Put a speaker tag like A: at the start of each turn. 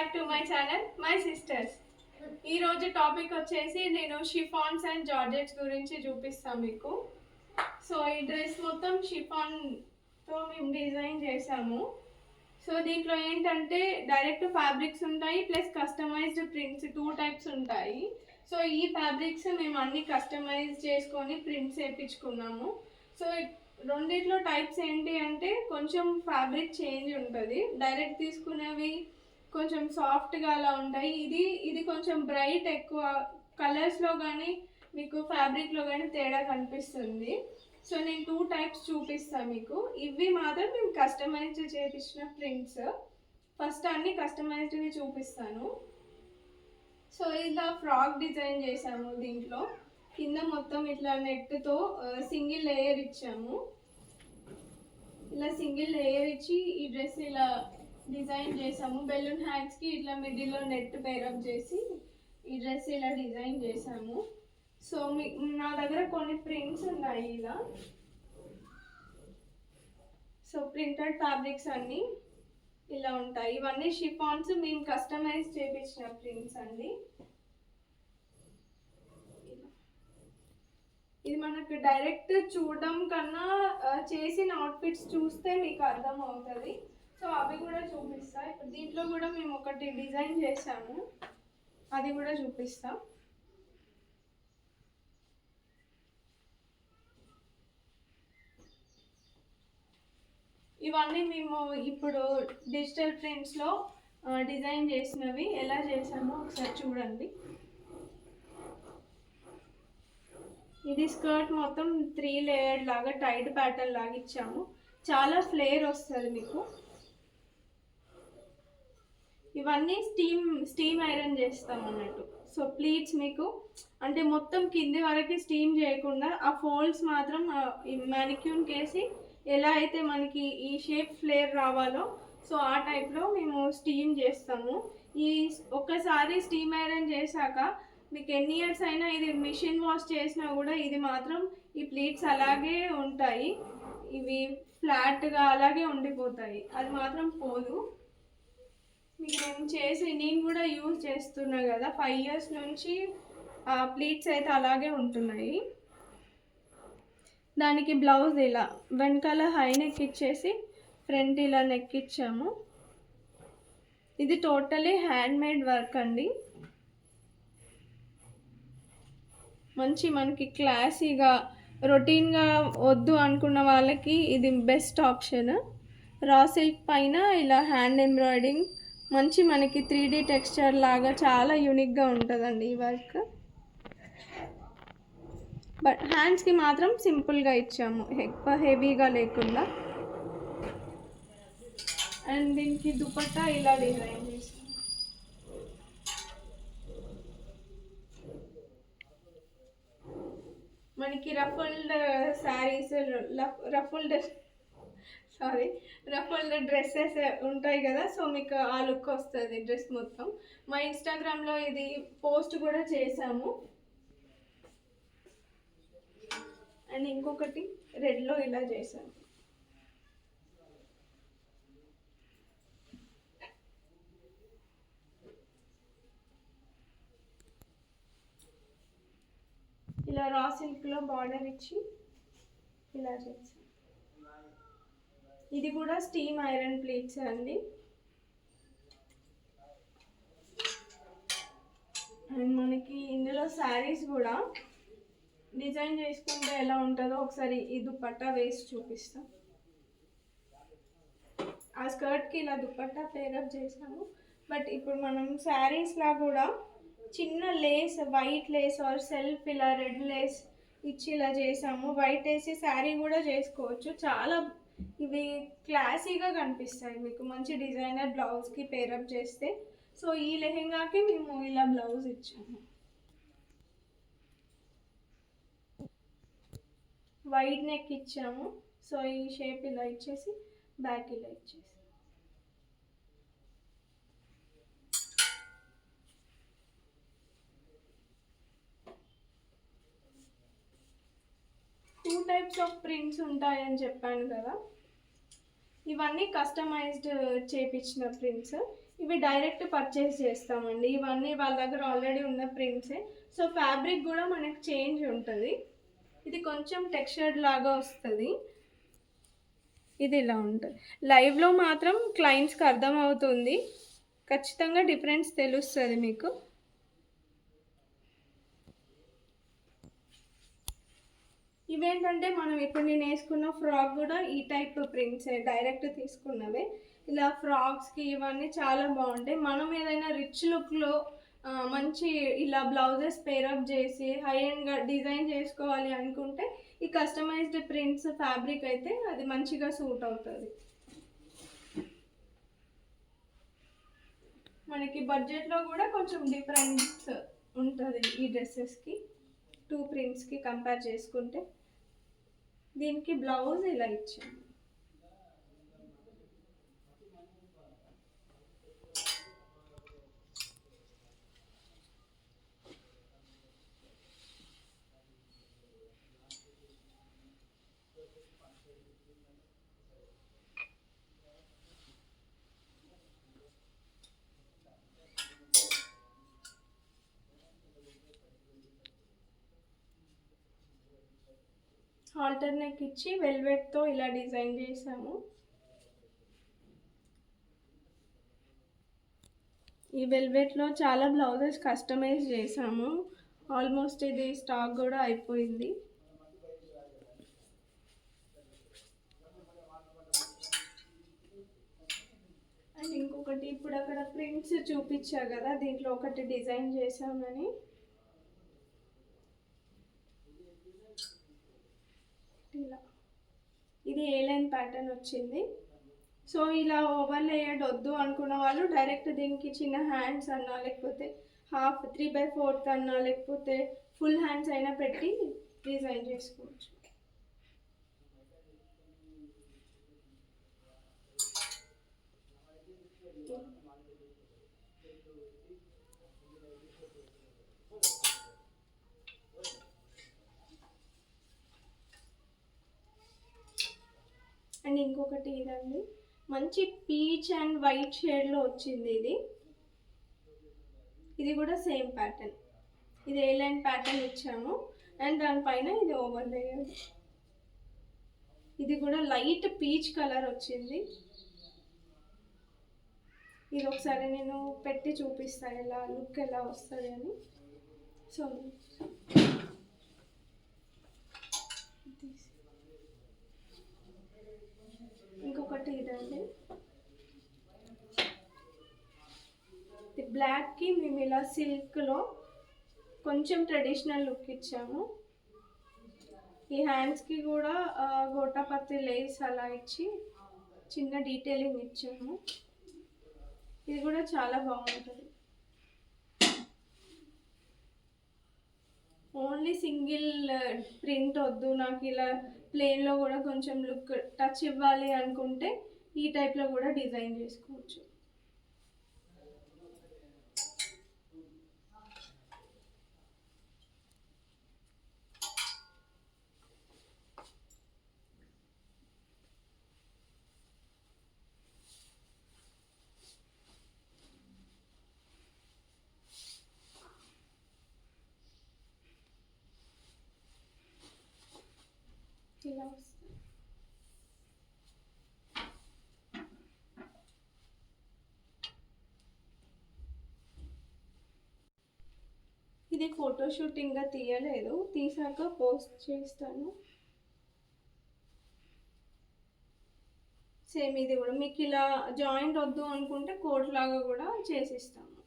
A: Back to my channel my sisters. ఈ రోజు topic వచ్చేసి నేను షిఫాన్స్ అండ్ జార్జెట్స్ గురించి చూపిస్తాను మీకు. సో ఈ డ్రెస్ మొత్తం షిఫాన్తో మేము డిజైన్ చేసాము. సో దీంట్లో ఏంటంటే డైరెక్ట్ ఫ్యాబ్రిక్స్ ఉంటాయి ప్లస్ కస్టమైజ్డ్ ప్రింట్స్ 2 టైప్స్ ఉంటాయి. సో ఈ ఫ్యాబ్రిక్స్ మేము అన్ని కస్టమైజ్ చేసుకొని ప్రింట్స్ వేయించుకున్నాము. సో రెండిట్లో టైప్స్ ఏంటి అంటే కొంచెం ఫ్యాబ్రిక్ చేంజ్ ఉంటుంది. డైరెక్ట్ తీసుకునేవి కొంచెం సాఫ్ట్గా అలా ఉంటాయి. ఇది కొంచెం బ్రైట్, ఎక్కువ కలర్స్లో కానీ మీకు ఫ్యాబ్రిక్లో కానీ తేడా కనిపిస్తుంది. సో నేను 2 టైప్స్ చూపిస్తాను మీకు. ఇవి మాత్రం మేము కస్టమైజ్ చేయించిన ప్రింట్స్. ఫస్ట్ అన్ని కస్టమైజ్డ్వి చూపిస్తాను. సో ఇలా ఫ్రాక్ డిజైన్ చేసాము. దీంట్లో కింద మొత్తం ఇట్లా నెట్తో సింగిల్ లేయర్ ఇచ్చాము. ఇలా సింగిల్ లేయర్ ఇచ్చి ఈ డ్రెస్ ఇలా డిజైన్ చేసాము. బెలూన్ హ్యాండ్స్కి ఇట్లా మిడిల్లో నెట్ పేరప్ చేసి ఈ డ్రెస్ ఇలా డిజైన్ చేసాము. సో నా దగ్గర కొన్ని ప్రింట్స్ ఉన్నాయి ఇలా. సో ప్రింటెడ్ ఫ్యాబ్రిక్స్ అన్నీ ఇలా ఉంటాయి. ఇవన్నీ షిఫాన్స్ మేము కస్టమైజ్ చేయించిన ప్రింట్స్ అండి. ఇది మనకు డైరెక్ట్ చూడడం కన్నా చేసిన అవుట్ఫిట్స్ చూస్తే మీకు అర్థం అవుతుంది. సో అవి కూడా చూపిస్తా. ఇప్పుడు దీంట్లో కూడా మేము ఒకటి డిజైన్ చేసాము, అది కూడా చూపిస్తా. ఇవన్నీ మేము ఇప్పుడు డిజిటల్ ప్రింట్స్లో డిజైన్ చేసినవి. ఎలా చేసామో ఒకసారి చూడండి. ఇది స్కర్ట్ మొత్తం 3 లేయర్ లాగా టైట్ ప్యాటర్న్ లాగా ఇచ్చాము. చాలా ఫ్లేర్ వస్తుంది మీకు. ఇవన్నీ స్టీమ్ ఐరన్ చేస్తాం అన్నట్టు. సో ప్లీట్స్ మీకు అంటే మొత్తం కింది వరకు స్టీమ్ చేయకుండా ఆ ఫోల్డ్స్ మాత్రం మ్యానిక్యూన్ కేసి ఎలా అయితే మనకి ఈ షేప్ ఫ్లేర్ రావాలో సో ఆ టైప్లో మేము స్టీమ్ చేస్తాము. ఈ ఒక్కసారి స్టీమ్ ఐరన్ చేశాక మీకు ఎన్ని ఇయర్స్ అయినా ఇది మిషన్ వాష్ చేసినా కూడా ఇది మాత్రం ఈ ప్లీట్స్ అలాగే ఉంటాయి. ఇవి ఫ్లాట్గా అలాగే ఉండిపోతాయి, అది మాత్రం పోదు. మీకు నేను కూడా యూజ్ చేస్తున్నా కదా 5 ఇయర్స్ నుంచి ఆ ప్లీట్స్ అయితే అలాగే ఉంటున్నాయి. దానికి బ్లౌజ్ ఇలా వెనకాల హై నెక్ ఇచ్చేసి ఫ్రంట్ ఇలా నెక్ ఇచ్చాము. ఇది టోటలీ హ్యాండ్ మేడ్ వర్క్ అండి. మంచి మనకి క్లాసీగా రొటీన్గా వద్దు అనుకున్న వాళ్ళకి ఇది బెస్ట్ ఆప్షన్. రా సిల్క్ పైన ఇలా హ్యాండ్ ఎంబ్రాయిడింగ్ మంచి మనకి 3D టెక్స్చర్ లాగా చాలా యూనిక్గా ఉంటుందండి ఈ వర్క్. బట్ హ్యాండ్స్కి మాత్రం సింపుల్గా ఇచ్చాము, ఎక్కువ హెవీగా లేకుండా. అండ్ దీనికి దుపట్టా ఇలా డిజైన్ చేసాము. మనకి రఫల్డ్ శారీస్, రఫల్డ్ డ్రెస్సెస్ ఉంటాయి కదా. సో మీకు ఆ లుక్ వస్తుంది డ్రెస్ మొత్తం. మా ఇన్స్టాగ్రామ్లో ఇది పోస్ట్ కూడా చేసాము. అండ్ ఇంకొకటి రెడ్లో ఇలా చేసాము. ఇలా రా సిల్క్లో బార్డర్ ఇచ్చి ఇలా చేసాం. ఇది కూడా స్టీమ్ ఐరన్ ప్లేట్స్ అండి. అండ్ మనకి ఇందులో శారీస్ కూడా డిజైన్ చేసుకుంటే ఎలా ఉంటుందో ఒకసారి ఈ దుపట్టా వేసి చూపిస్తాం. ఆ స్కర్ట్కి ఇలా దుపట్టా పేరప్ చేసాము. బట్ ఇప్పుడు మనం శారీస్లా కూడా చిన్న lace, white lace or self ఇలా రెడ్ లేస్ ఇచ్చి ఇలా చేసాము. వైట్ వేసి శారీ కూడా చేసుకోవచ్చు. చాలా ఇవి క్లాసీగా కనిపిస్తాయి మీకు మంచి డిజైనర్ బ్లౌజ్కి పేరప్ చేస్తే. సో ఈ లెహెంగాకి మేము ఇలా బ్లౌజ్ ఇచ్చాము. వైడ్ నెక్ ఇచ్చాము. సో ఈ షేప్ ఇలా ఇచ్చేసి బ్యాక్ ఇలా ఇచ్చేసి టూ టైప్స్ ఆఫ్ ప్రింట్స్ ఉంటాయని చెప్పాను కదా. ఇవన్నీ కస్టమైజ్డ్ చేపించిన ప్రింట్స్. ఇవి డైరెక్ట్ పర్చేస్ చేస్తామండి. ఇవన్నీ వాళ్ళ దగ్గర ఆల్రెడీ ఉన్న ప్రింట్సే. సో ఫ్యాబ్రిక్ కూడా మనకు చేంజ్ ఉంటుంది. ఇది కొంచెం టెక్స్చర్డ్ లాగా వస్తుంది. ఇది ఇలా ఉంటుంది. లైవ్లో మాత్రం క్లయింట్స్కి అర్థమవుతుంది, ఖచ్చితంగా డిఫరెన్స్ తెలుస్తుంది మీకు. ఇవేంటంటే మనం ఇప్పుడు నేను వేసుకున్న ఫ్రాక్ కూడా ఈ టైప్ ప్రింట్స్ డైరెక్ట్ తీసుకున్నవే. ఇలా ఫ్రాక్స్కి ఇవన్నీ చాలా బాగుంటాయి. మనం ఏదైనా రిచ్ లుక్లో మంచి ఇలా బ్లౌజెస్ పేరప్ చేసి హై ఎండ్గా డిజైన్ చేసుకోవాలి అనుకుంటే ఈ కస్టమైజ్డ్ ప్రింట్స్ ఫ్యాబ్రిక్ అయితే అది మంచిగా సూట్ అవుతుంది. మనకి బడ్జెట్లో కూడా కొంచెం డిఫరెన్స్ ఉంటుంది ఈ డ్రెస్సెస్కి, 2 ప్రింట్స్కి కంపేర్ చేసుకుంటే. దీనికి బ్లౌజ్ ఇలా ఇచ్చాను. హాల్టర్ నెక్ ఇచ్చి వెల్వెట్తో ఇలా డిజైన్ చేసాము. ఈ వెల్వెట్లో చాలా బ్లౌజెస్ కస్టమైజ్ చేసాము. ఆల్మోస్ట్ ఇది స్టాక్ కూడా అయిపోయింది. అండ్ ఇంకొకటి ఇప్పుడు అక్కడ ప్రింట్స్ చూపించా కదా, దీంట్లో ఒకటి డిజైన్ చేసామని. ఇలా ఇది ఏ లైన్ ప్యాటర్న్ వచ్చింది. సో ఇలా ఓవర్ లేయర్డ్ వద్దు అనుకున్న వాళ్ళు డైరెక్ట్ దీనికి చిన్న హ్యాండ్స్ అన్నా, లేకపోతే హాఫ్ 3/4 అన్నా, లేకపోతే ఫుల్ హ్యాండ్స్ అయినా పెట్టి డిజైన్ చేసుకోవచ్చు. అండ్ ఇంకొకటి ఇదండి, మంచి పీచ్ అండ్ వైట్ షేడ్లో వచ్చింది ఇది. ఇది కూడా సేమ్ ప్యాటర్న్, ఇది ఏ లైన్ ప్యాటర్న్ ఇచ్చాము. అండ్ దానిపైన ఇది ఓవర్ లేయర్. ఇది కూడా లైట్ పీచ్ కలర్ వచ్చింది. ఇది ఒకసారి నేను పెట్టి చూపిస్తాను ఎలా లుక్ ఎలా వస్తుంది అని. సో ఇంకొకటి ఇదండి, బ్లాక్కి మేము ఇలా సిల్క్లో కొంచెం ట్రెడిషనల్ లుక్ ఇచ్చాము. ఈ హ్యాండ్స్కి కూడా గోటాపత్తి లేస్ అలా ఇచ్చి చిన్న డీటెయిలింగ్ ఇచ్చాము. ఇది కూడా చాలా బాగుంటుంది. ఓన్లీ సింగిల్ ప్రింట్ వద్దు, నాకు ఇలా ప్లెయిన్లో కూడా కొంచెం లుక్ టచ్ ఇవ్వాలి అనుకుంటే ఈ టైప్లో కూడా డిజైన్ చేసుకోవచ్చు. ఇలా వస్తుంది. ఇది ఫోటో షూటింగ్గా తీయలేదు, తీసాక పోస్ట్ చేస్తాను. సేమ్ ఇది కూడా మీకు ఇలా జాయింట్ వద్దు అనుకుంటే కోట్ లాగా కూడా చేసిస్తాము.